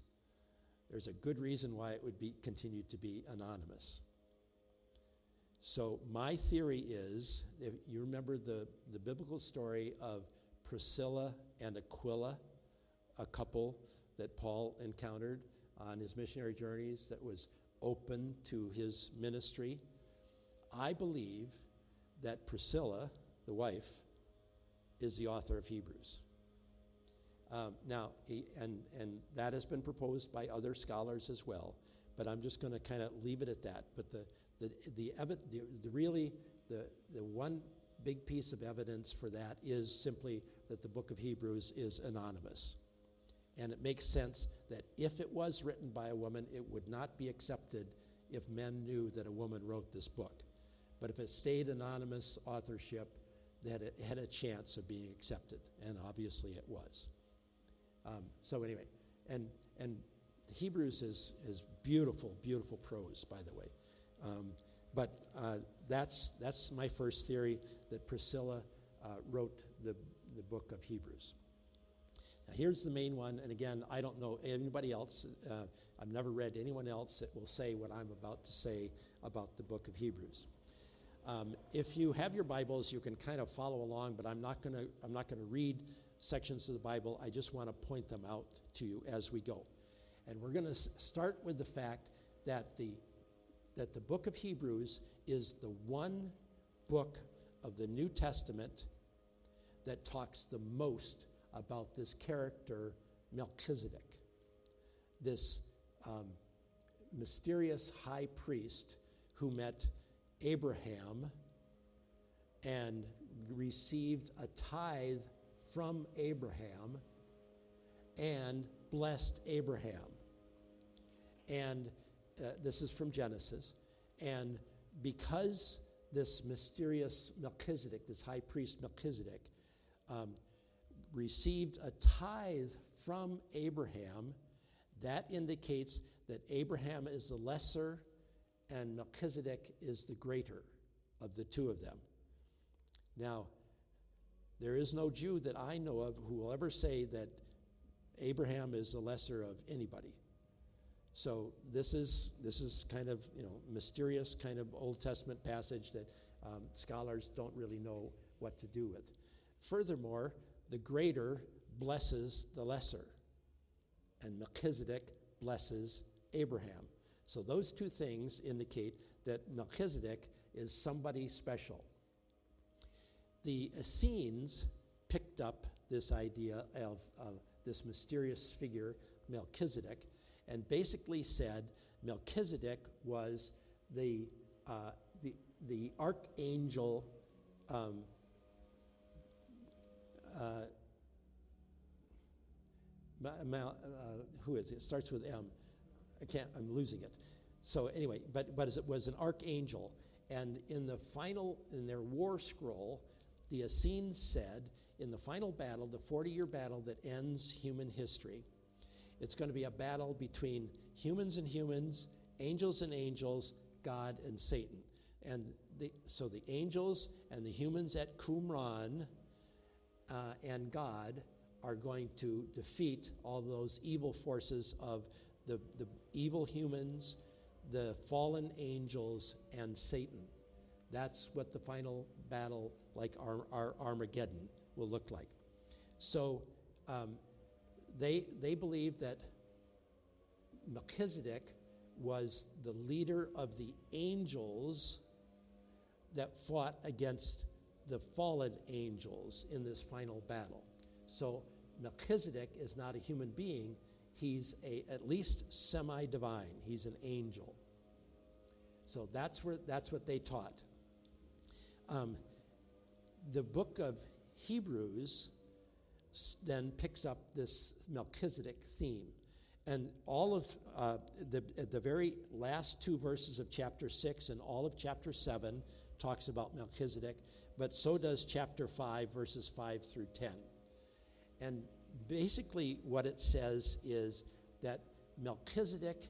there's a good reason why it would continue to be anonymous. So my theory is, if you remember the biblical story of Priscilla and Aquila, a couple that Paul encountered on his missionary journeys that was open to his ministry, I believe that Priscilla, the wife, is the author of Hebrews. Now, and that has been proposed by other scholars as well, but I'm just going to kind of leave it at that. But the one big piece of evidence for that is simply that the book of Hebrews is anonymous. And it makes sense that if it was written by a woman, it would not be accepted if men knew that a woman wrote this book. But if it stayed anonymous authorship, that it had a chance of being accepted, and obviously it was. So anyway, and Hebrews is beautiful, beautiful prose, by the way. But that's my first theory, that Priscilla wrote the book of Hebrews. Now here's the main one, and again, I don't know anybody else. I've never read anyone else that will say what I'm about to say about the book of Hebrews. If you have your Bibles, you can kind of follow along, but I'm not going to read sections of the Bible. I just want to point them out to you as we go. And we're going to start with the fact that the book of Hebrews is the one book of the New Testament that talks the most about this character, Melchizedek, this mysterious high priest who met Abraham and received a tithe from Abraham and blessed Abraham. And this is from Genesis. And because this mysterious Melchizedek, this high priest Melchizedek, received a tithe from Abraham, that indicates that Abraham is the lesser and Melchizedek is the greater of the two of them. Now, there is no Jew that I know of who will ever say that Abraham is the lesser of anybody. So this is kind of, mysterious kind of Old Testament passage that scholars don't really know what to do with. Furthermore, the greater blesses the lesser, and Melchizedek blesses Abraham. So those two things indicate that Melchizedek is somebody special. The Essenes picked up this idea of this mysterious figure, Melchizedek, and basically said Melchizedek was the archangel. Who is it? It starts with M. I'm losing it. So anyway, but it was an archangel, and in their war scroll, the Essenes said, in the final battle, the 40-year battle that ends human history, it's going to be a battle between humans and humans, angels and angels, God and Satan. And so the angels and the humans at Qumran and God are going to defeat all those evil forces of the evil humans, the fallen angels, and Satan. That's what the final battle, like our Armageddon, will look like. So they believe that Melchizedek was the leader of the angels that fought against the fallen angels in this final battle. So Melchizedek is not a human being. He's at least semi-divine. He's an angel. So that's what they taught. The book of Hebrews then picks up this Melchizedek theme. And all of the very last two verses of chapter 6 and all of chapter 7 talks about Melchizedek, but so does chapter 5, verses 5 through 10. And basically what it says is that Melchizedek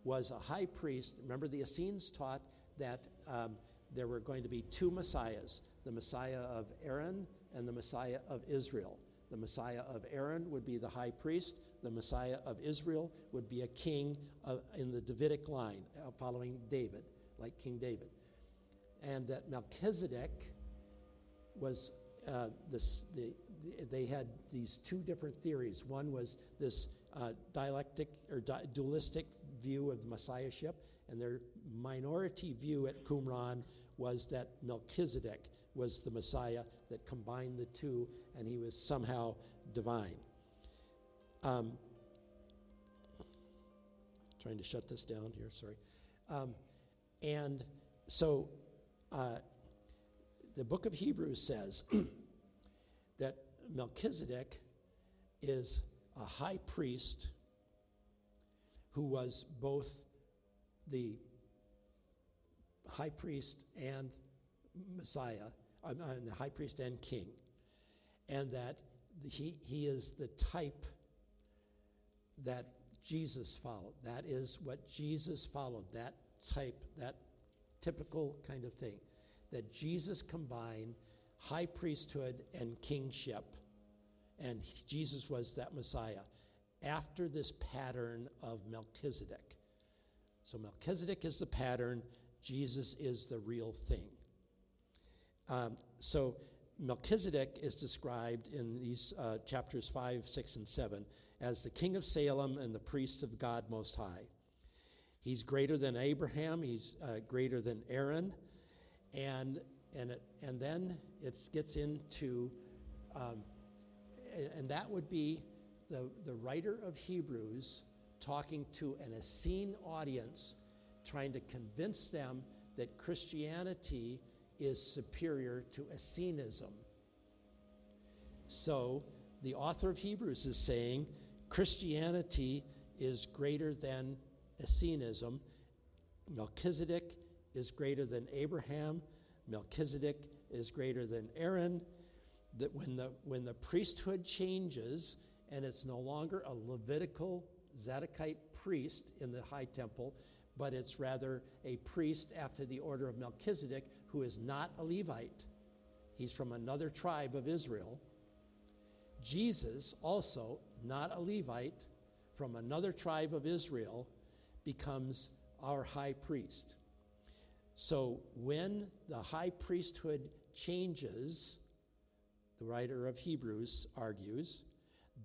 was a high priest. Remember, the Essenes taught that there were going to be two messiahs, the Messiah of Aaron and the Messiah of Israel. The Messiah of Aaron would be the high priest. The Messiah of Israel would be a king in the Davidic line, following David, like King David. And that Melchizedek was they had these two different theories. One was this dialectic or dualistic view of the messiahship, and their minority view at Qumran was that Melchizedek was the Messiah that combined the two, and he was somehow divine. Trying to shut this down here, sorry. And so the book of Hebrews says that Melchizedek is a high priest who was both the high priest and Messiah, the high priest and king, and that he is the type that Jesus followed. That is what Jesus followed, that type, that typical kind of thing. That Jesus combined high priesthood and kingship, and Jesus was that Messiah after this pattern of Melchizedek. So Melchizedek is the pattern, Jesus is the real thing. So Melchizedek is described in these chapters 5, 6, and 7 as the king of Salem and the priest of God Most High. He's greater than Abraham, he's greater than Aaron, and then it gets into, and that would be the writer of Hebrews talking to an Essene audience, trying to convince them that Christianity is superior to Essenism. So the author of Hebrews is saying Christianity is greater than Essenism. Melchizedek is greater than Abraham. Melchizedek is greater than Aaron. That when the priesthood changes and it's no longer a Levitical Zadokite priest in the high temple, but it's rather a priest after the order of Melchizedek, who is not a Levite. He's from another tribe of Israel. Jesus, also not a Levite, from another tribe of Israel, becomes our high priest. So when the high priesthood changes, the writer of Hebrews argues,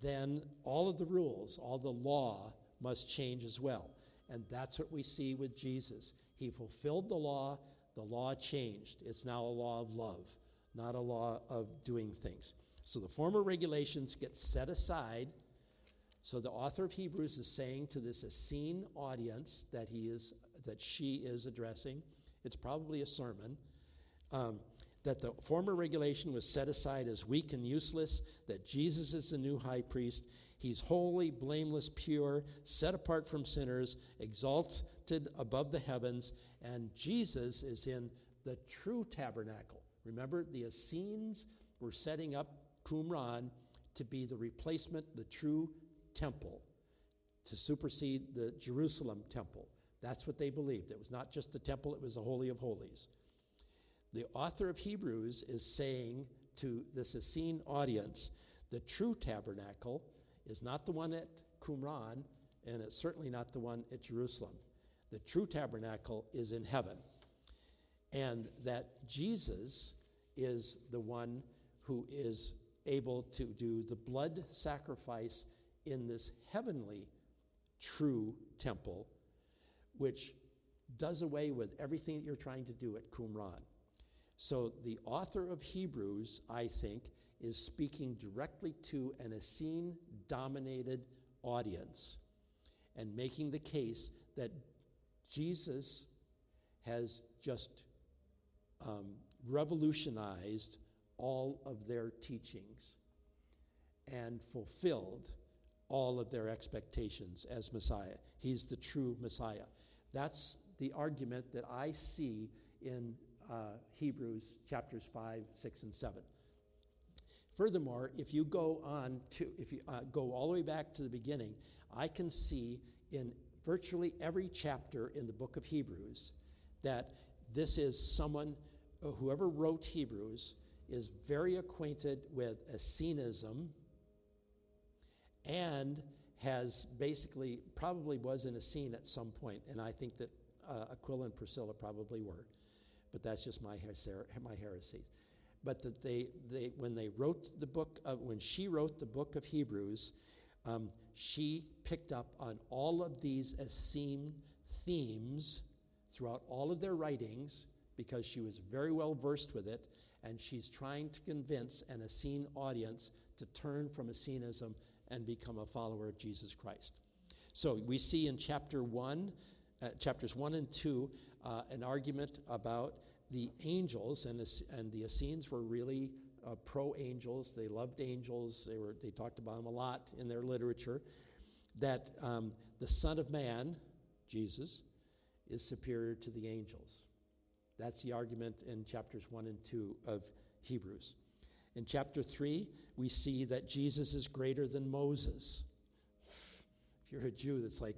then all of the rules, all the law must change as well. And that's what we see with Jesus. He fulfilled the law changed. It's now a law of love, not a law of doing things. So the former regulations get set aside. So the author of Hebrews is saying to this Essene audience that she is addressing, it's probably a sermon, that the former regulation was set aside as weak and useless, that Jesus is the new high priest. He's holy, blameless, pure, set apart from sinners, exalted above the heavens, and Jesus is in the true tabernacle. Remember, the Essenes were setting up Qumran to be the replacement, the true temple, to supersede the Jerusalem temple. That's what they believed. It was not just the temple, it was the Holy of Holies. The author of Hebrews is saying to this Essene audience, the true tabernacle is not the one at Qumran, and it's certainly not the one at Jerusalem. The true tabernacle is in heaven. And that Jesus is the one who is able to do the blood sacrifice in this heavenly true temple, which does away with everything that you're trying to do at Qumran. So the author of Hebrews, I think, is speaking directly to an Essene-dominated audience and making the case that Jesus has just revolutionized all of their teachings and fulfilled all of their expectations as Messiah. He's the true Messiah. That's the argument that I see in Hebrews chapters 5, 6, and 7. Furthermore, if you go all the way back to the beginning, I can see in virtually every chapter in the book of Hebrews that this is someone, whoever wrote Hebrews, is very acquainted with Essenism and has basically, probably was an Essene at some point, and I think that Aquila and Priscilla probably were, but that's just my heresies. But that when she wrote the book of Hebrews, she picked up on all of these Essene themes throughout all of their writings because she was very well versed with it, and she's trying to convince an Essene audience to turn from Essenism and become a follower of Jesus Christ. So we see in chapters 1 and 2, an argument about the angels, and the Essenes were really pro-angels. They loved angels. They talked about them a lot in their literature. That the Son of Man, Jesus, is superior to the angels. That's the argument in chapters 1 and 2 of Hebrews. In chapter 3, we see that Jesus is greater than Moses. If you're a Jew, that's like,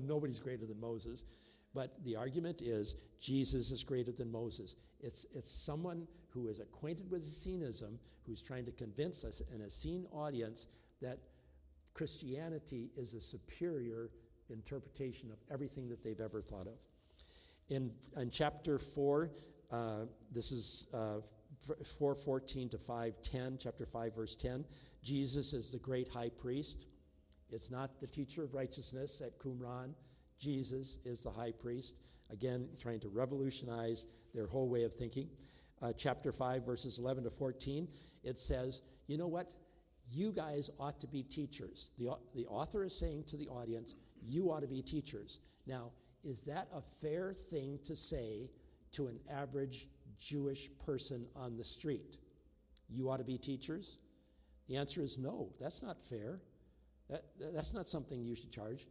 nobody's greater than Moses. But the argument is Jesus is greater than Moses. It's someone who is acquainted with Essenism, who's trying to convince us, an Essene audience, that Christianity is a superior interpretation of everything that they've ever thought of. In chapter 4, this is 4:14 to 5:10, chapter 5, verse 10, Jesus is the great high priest. It's not the teacher of righteousness at Qumran. Jesus is the high priest. Again, trying to revolutionize their whole way of thinking. Chapter 5, verses 11 to 14, it says, you know what? You guys ought to be teachers. The author is saying to the audience, you ought to be teachers. Now, is that a fair thing to say to an average Jewish person on the street? You ought to be teachers? The answer is no, that's not fair. That's not something you should charge.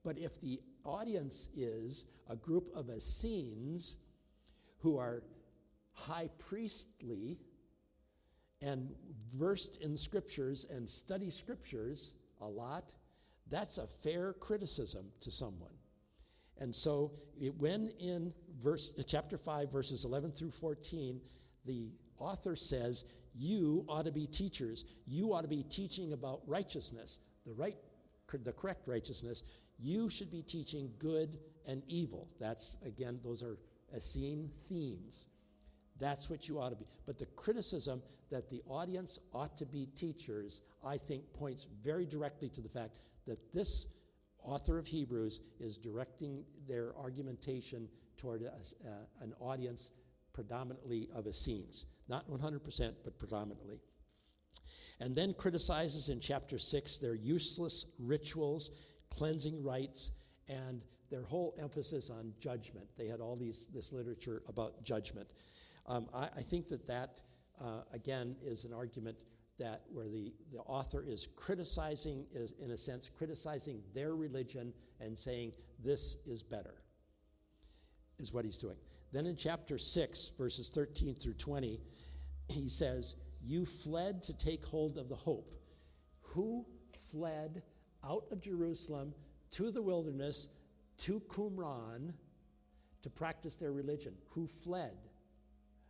But if the audience is a group of Essenes who are high priestly and versed in scriptures and study scriptures a lot, that's a fair criticism to someone. And so when in chapter 5, verses 11 through 14, the author says, you ought to be teachers. You ought to be teaching about righteousness, the correct righteousness. You should be teaching good and evil. That's, again, those are Essene themes. That's what you ought to be. But the criticism that the audience ought to be teachers, I think, points very directly to the fact that this author of Hebrews is directing their argumentation toward an audience predominantly of Essenes. Not 100%, but predominantly. And then criticizes in chapter 6 their useless rituals, cleansing rites, and their whole emphasis on judgment. They had all this literature about judgment. I think that again, is an argument that where the author is criticizing, is in a sense criticizing their religion and saying this is better, is what he's doing. Then in chapter 6, verses 13 through 20, he says, you fled to take hold of the hope. Who fled out of Jerusalem to the wilderness, to Qumran, to practice their religion? Who fled?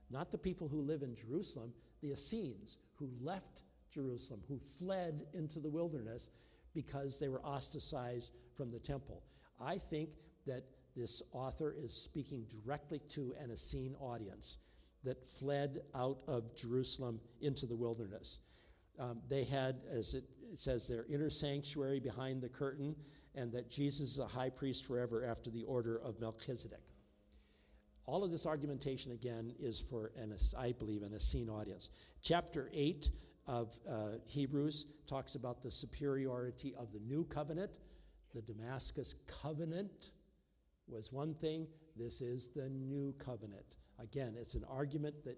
Not the people who live in Jerusalem, the Essenes, who left Jerusalem, who fled into the wilderness because they were ostracized from the temple. I think that this author is speaking directly to an Essene audience that fled out of Jerusalem into the wilderness. They had, as it says, their inner sanctuary behind the curtain, and that Jesus is a high priest forever after the order of Melchizedek. All of this argumentation, again, is for, I believe, an Essene audience. Chapter 8 of Hebrews talks about the superiority of the new covenant. The Damascus covenant was one thing. This is the new covenant. Again, it's an argument that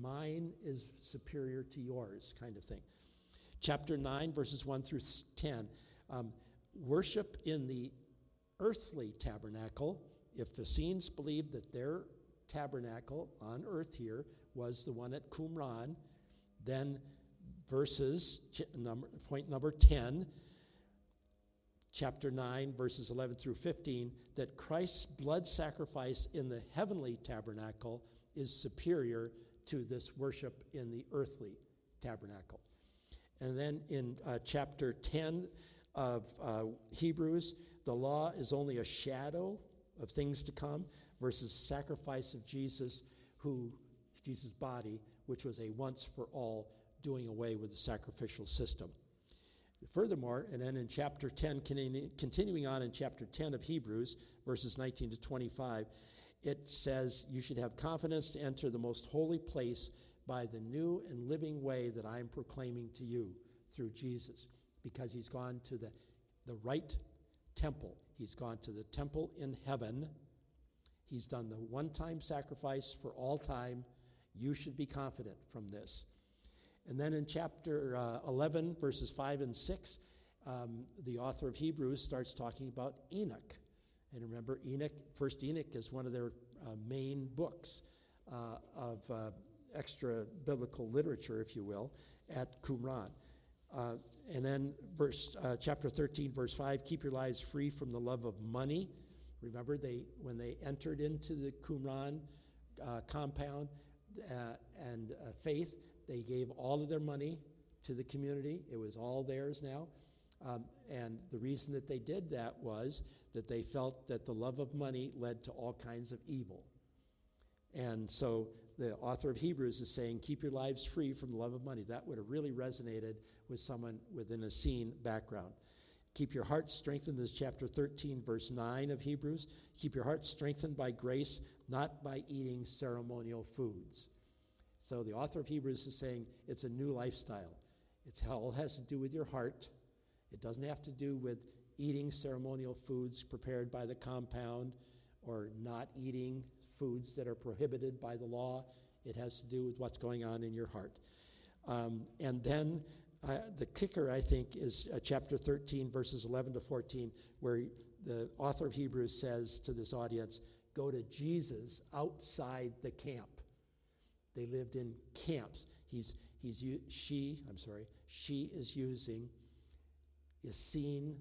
mine is superior to yours, kind of thing. Chapter 9, verses 1 through 10. Worship in the earthly tabernacle. If Essenes believed that their tabernacle on earth here was the one at Qumran, then point number 10, chapter 9, verses 11 through 15, that Christ's blood sacrifice in the heavenly tabernacle is superior to this worship in the earthly tabernacle. And then in chapter 10 of Hebrews, the law is only a shadow of things to come versus sacrifice of Jesus' body, which was a once for all doing away with the sacrificial system. Furthermore, and then in chapter 10, continuing on in chapter 10 of Hebrews, verses 19 to 25, it says, you should have confidence to enter the most holy place by the new and living way that I am proclaiming to you through Jesus, because he's gone to the right temple. He's gone to the temple in heaven. He's done the one-time sacrifice for all time. You should be confident from this. And then in chapter 11, verses 5 and 6, the author of Hebrews starts talking about Enoch. And remember, first Enoch is one of their main books of extra biblical literature, if you will, at Qumran. And then chapter 13, verse 5, keep your lives free from the love of money. Remember, when they entered into the Qumran compound and faith, they gave all of their money to the community. It was all theirs now. And the reason that they did that was that they felt that the love of money led to all kinds of evil. And so the author of Hebrews is saying, keep your lives free from the love of money. That would have really resonated with someone with an Essene background. Keep your heart strengthened, this is chapter 13, verse 9 of Hebrews. Keep your heart strengthened by grace, not by eating ceremonial foods. So the author of Hebrews is saying it's a new lifestyle. It all has to do with your heart. It doesn't have to do with eating ceremonial foods prepared by the compound or not eating foods that are prohibited by the law. It has to do with what's going on in your heart. And then the kicker, I think, is chapter 13, verses 11 to 14, where the author of Hebrews says to this audience, go to Jesus outside the camp. They lived in camps. She is using Essene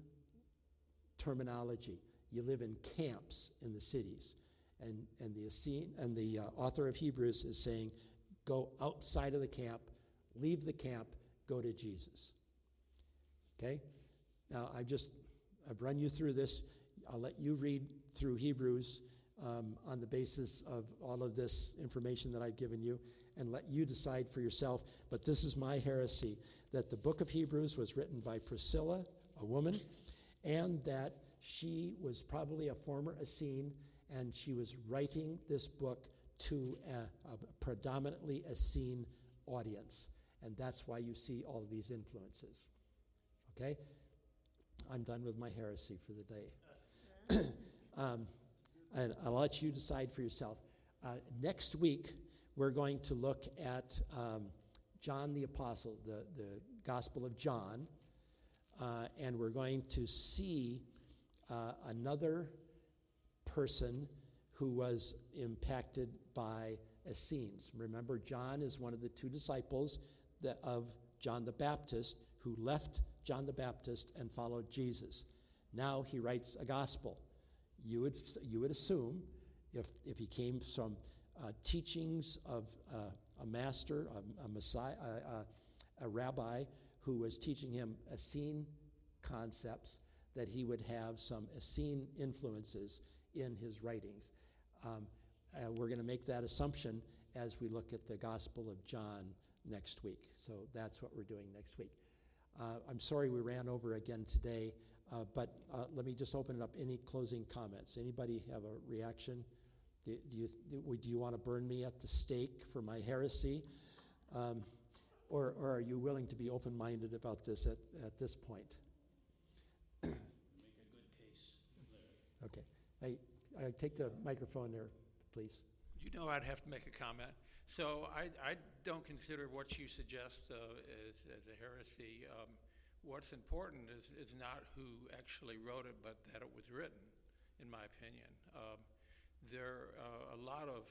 terminology. You live in camps in the cities. And the Essene and the author of Hebrews is saying, go outside of the camp, leave the camp, go to Jesus. Okay? Now I've run you through this. I'll let you read through Hebrews on the basis of all of this information that I've given you, and let you decide for yourself. But this is my heresy, that the book of Hebrews was written by Priscilla, a woman, and that she was probably a former Essene, and she was writing this book to a predominantly Essene audience. And that's why you see all of these influences. Okay? I'm done with my heresy for the day. And I'll let you decide for yourself. Next week, we're going to look at John the Apostle, the Gospel of John, and we're going to see another person who was impacted by Essenes. Remember, John is one of the two disciples of John the Baptist who left John the Baptist and followed Jesus. Now he writes a gospel. You would assume if he came from teachings of a master, a Messiah, a rabbi who was teaching him Essene concepts, that he would have some Essene influences in his writings. We're going to make that assumption as we look at the Gospel of John next week. So that's what we're doing next week. I'm sorry we ran over again today, but let me just open it up. Any closing comments? Anybody have a reaction? Do you want to burn me at the stake for my heresy? Or are you willing to be open-minded about this at this point? Make a good case. Okay. I take the microphone there, please. You know I'd have to make a comment. So I don't consider what you suggest as a heresy. What's important is not who actually wrote it, but that it was written, in my opinion. There are a lot of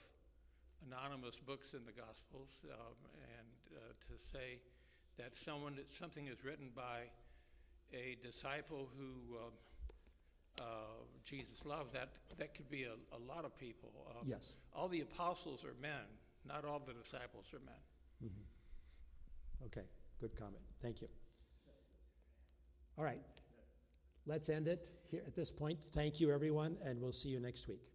anonymous books in the Gospels, and to say that something is written by a disciple who Jesus loved, that could be a lot of people. Yes. All the apostles are men. Not all the disciples are men. Mm-hmm. Okay, good comment. Thank you. All right, let's end it here at this point. Thank you, everyone, and we'll see you next week.